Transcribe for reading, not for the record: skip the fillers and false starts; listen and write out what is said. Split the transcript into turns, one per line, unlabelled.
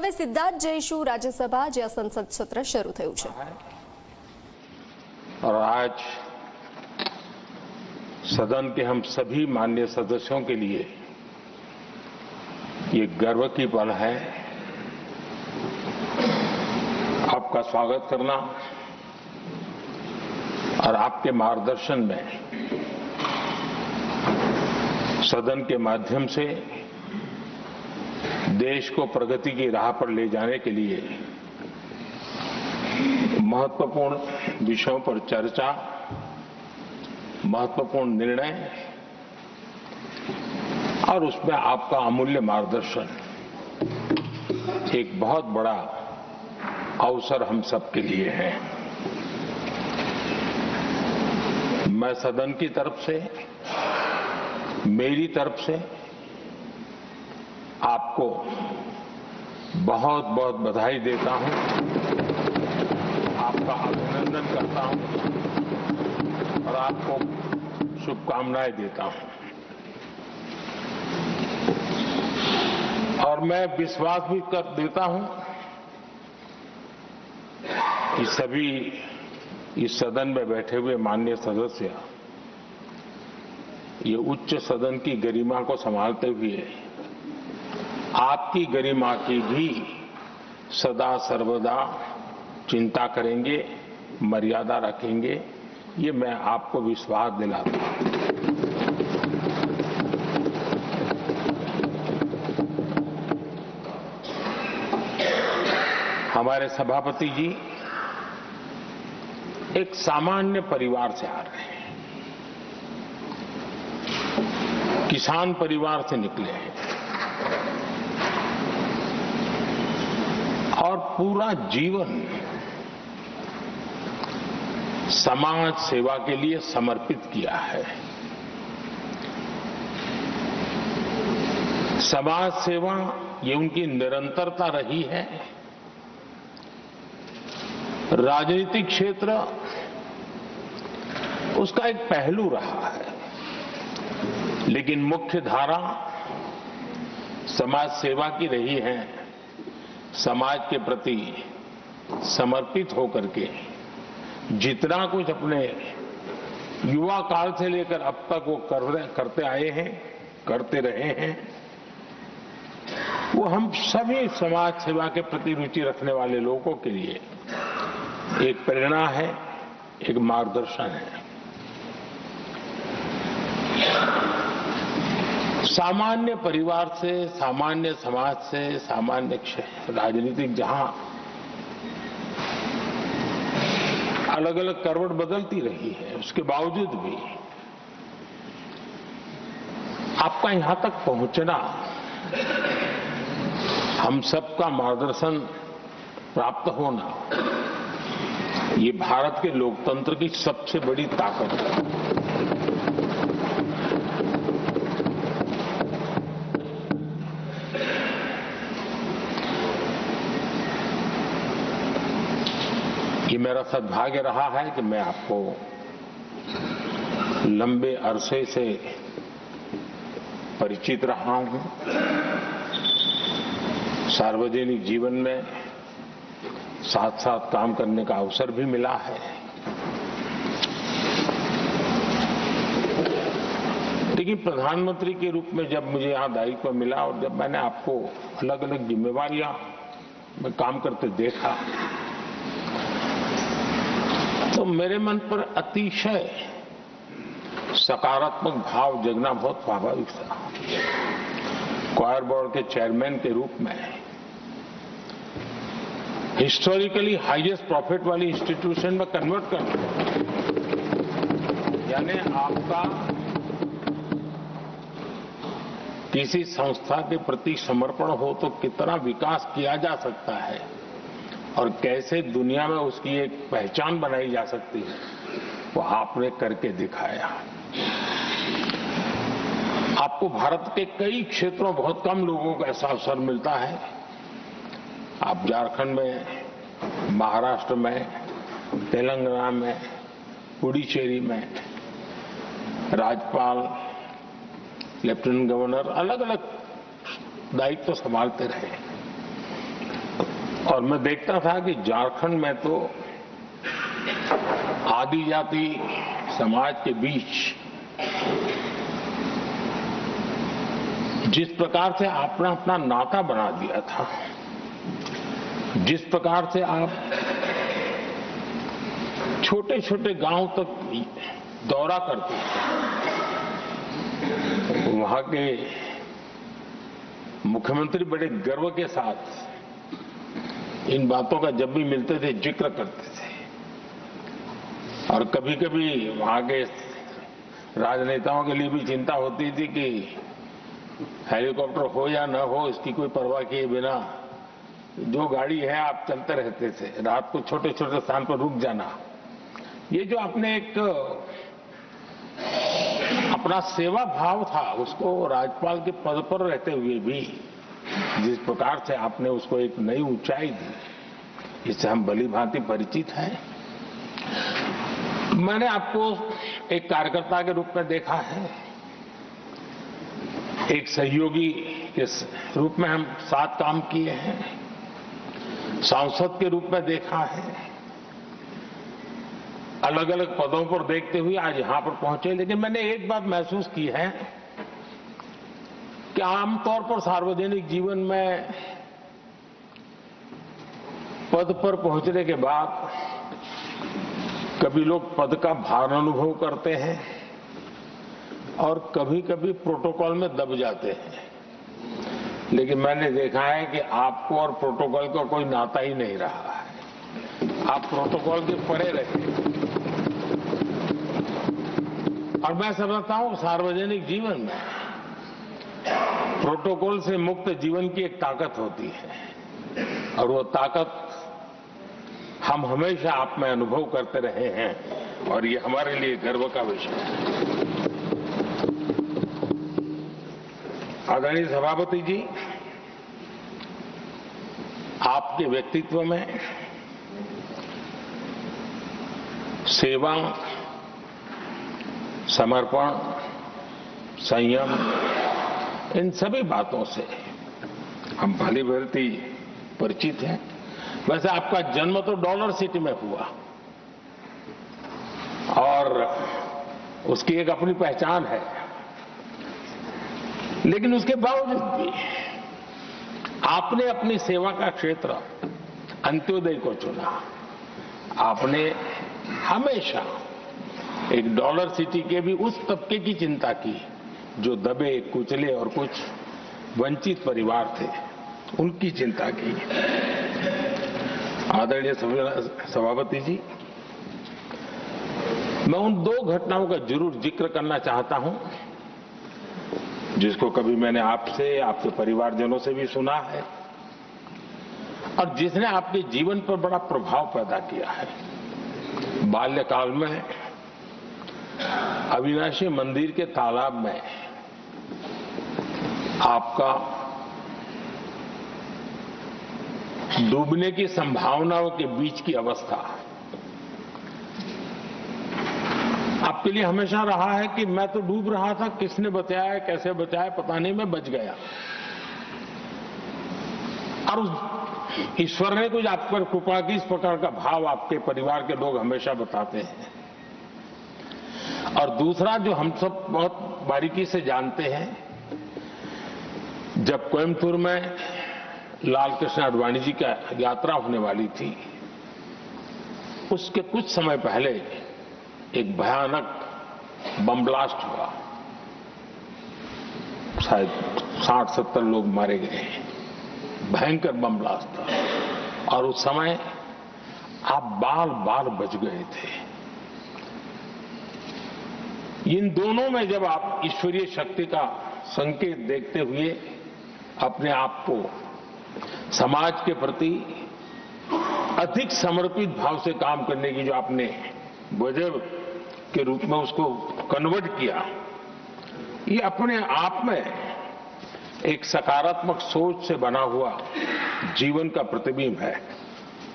હવે સીધા જ જઈશું રાજ્યસભા, જ્યાં સંસદ સત્ર શરૂ થયું છે।
और आज सदन के हम सभी माननीय सदस्यों के लिए ये गर्व की पल है आपका स्वागत करना और आपके मार्गदर्शन में सदन के माध्यम से देश को प्रगति की राह पर ले जाने के लिए महत्वपूर्ण विषयों पर चर्चा, महत्वपूर्ण निर्णय और उसमें आपका अमूल्य मार्गदर्शन एक बहुत बड़ा अवसर हम सबके लिए है। मैं सदन की तरफ से, मेरी तरफ से आपको बहुत बहुत बधाई देता हूं, आपका अभिनंदन करता हूं और आपको शुभकामनाएं देता हूं। और मैं विश्वास भी कर देता हूं कि सभी इस सदन में बैठे हुए माननीय सदस्य ये उच्च सदन की गरिमा को संभालते हुए आपकी गरिमा की भी सदा सर्वदा चिंता करेंगे, मर्यादा रखेंगे, ये मैं आपको विश्वास दिलाता हूं। हमारे सभापति जी एक सामान्य परिवार से आ रहे हैं, किसान परिवार से निकले हैं और पूरा जीवन समाज सेवा के लिए समर्पित किया है। समाज सेवा ये उनकी निरंतरता रही है। राजनीतिक क्षेत्र उसका एक पहलू रहा है, लेकिन मुख्य धारा समाज सेवा की रही है। समाज के प्रति समर्पित होकर के जितना कुछ अपने युवा काल से लेकर अब तक वो करते आए हैं, करते रहे हैं, वो हम सभी समाज सेवा के प्रति रुचि रखने वाले लोगों के लिए एक प्रेरणा है, एक मार्गदर्शन है। सामान्य परिवार से, सामान्य समाज से, सामान्य राजनीतिक जहां अलग अलग करवट बदलती रही है, उसके बावजूद भी आपका यहां तक पहुंचना, हम सबका मार्गदर्शन प्राप्त होना, ये भारत के लोकतंत्र की सबसे बड़ी ताकत है। ये मेरा सद्भाग्य रहा है कि मैं आपको लंबे अरसे से परिचित रहा हूं। सार्वजनिक जीवन में साथ साथ काम करने का अवसर भी मिला है। लेकिन प्रधानमंत्री के रूप में जब मुझे यहां दायित्व मिला और जब मैंने आपको अलग अलग जिम्मेवारियां में काम करते देखा, तो मेरे मन पर अतिशय सकारात्मक भाव जगना बहुत स्वाभाविक था। क्वायर बोर्ड के चेयरमैन के रूप में हिस्टोरिकली हाईएस्ट प्रॉफिट वाली इंस्टीट्यूशन में कन्वर्ट करना, यानी आपका किसी संस्था के प्रति समर्पण हो तो कितना विकास किया जा सकता है और कैसे दुनिया में उसकी एक पहचान बनाई जा सकती है, वो आपने करके दिखाया। आपको भारत के कई क्षेत्रों, बहुत कम लोगों को ऐसा अवसर मिलता है। आप झारखंड में, महाराष्ट्र में, तेलंगाना में, पुडुचेरी में राज्यपाल, लेफ्टिनेंट गवर्नर अलग अलग दायित्व संभालते रहे। और मैं देखता था कि झारखंड में तो आदिजाति समाज के बीच जिस प्रकार से आपने अपना नाता बना दिया था, जिस प्रकार से आप छोटे छोटे गांव तक दौरा करते थे, वहां के मुख्यमंत्री बड़े गर्व के साथ इन बातों का जब भी मिलते थे जिक्र करते थे। और कभी कभी वहां के राजनेताओं के लिए भी चिंता होती थी कि हेलीकॉप्टर हो या न हो, इसकी कोई परवाह किए बिना जो गाड़ी है आप चलते रहते थे, रात को छोटे छोटे स्थान पर रुक जाना। ये जो आपने एक अपना सेवा भाव था, उसको राज्यपाल के पद पर रहते हुए भी जिस प्रकार से आपने उसको एक नई ऊंचाई दी, इससे हम भली भांति परिचित हैं। मैंने आपको एक कार्यकर्ता के रूप में देखा है, एक सहयोगी के रूप में हम साथ काम किए हैं, सांसद के रूप में देखा है, अलग अलग पदों पर देखते हुए आज यहां पर पहुंचे। लेकिन मैंने एक बात महसूस की है कि आमतौर पर सार्वजनिक जीवन में पद पर पहुंचने के बाद कभी लोग पद का भार अनुभव करते हैं और कभी कभी प्रोटोकॉल में दब जाते हैं। लेकिन मैंने देखा है कि आपको और प्रोटोकॉल का कोई नाता ही नहीं रहा है, आप प्रोटोकॉल के परे रहे। और मैं समझता हूं सार्वजनिक जीवन में प्रोटोकॉल से मुक्त जीवन की एक ताकत होती है और वो ताकत हम हमेशा आप में अनुभव करते रहे हैं और ये हमारे लिए गर्व का विषय है। आदरणीय सभापति जी, आपके व्यक्तित्व में सेवा, समर्पण, संयम, इन सभी बातों से हम भली भांति परिचित हैं। वैसे आपका जन्म तो डॉलर सिटी में हुआ और उसकी एक अपनी पहचान है, लेकिन उसके बावजूद भी आपने अपनी सेवा का क्षेत्र अंत्योदय को चुना। आपने हमेशा एक डॉलर सिटी के भी उस तबके की चिंता की जो दबे, कुचले और कुछ वंचित परिवार थे, उनकी चिंता की। आदरणीय सभापति जी, मैं उन दो घटनाओं का जरूर जिक्र करना चाहता हूं जिसको कभी मैंने आपसे, आपके परिवारजनों से भी सुना है और जिसने आपके जीवन पर बड़ा प्रभाव पैदा किया है। बाल्यकाल में अविनाशी मंदिर के तालाब में आपका डूबने की संभावनाओं के बीच की अवस्था आपके लिए हमेशा रहा है कि मैं तो डूब रहा था, किसने बचाया, कैसे बचाया पता नहीं, मैं बच गया। और उस ईश्वर ने कुछ आप पर कृपा की, इस प्रकार का भाव आपके परिवार के लोग हमेशा बताते हैं। और दूसरा जो हम सब बहुत बारीकी से जानते हैं, जब कोयम्बटूर में लाल कृष्ण आडवाणी जी का यात्रा होने वाली थी, उसके कुछ समय पहले एक भयानक बम ब्लास्ट हुआ, शायद 60-70 लोग मारे गए। भयंकर बम ब्लास्ट था और उस समय आप बाल बाल बच गए थे। इन दोनों में जब आप ईश्वरीय शक्ति का संकेत देखते हुए अपने आप को समाज के प्रति अधिक समर्पित भाव से काम करने की जो आपने वजह के रूप में उसको कन्वर्ट किया, ये अपने आप में एक सकारात्मक सोच से बना हुआ जीवन का प्रतिबिंब है।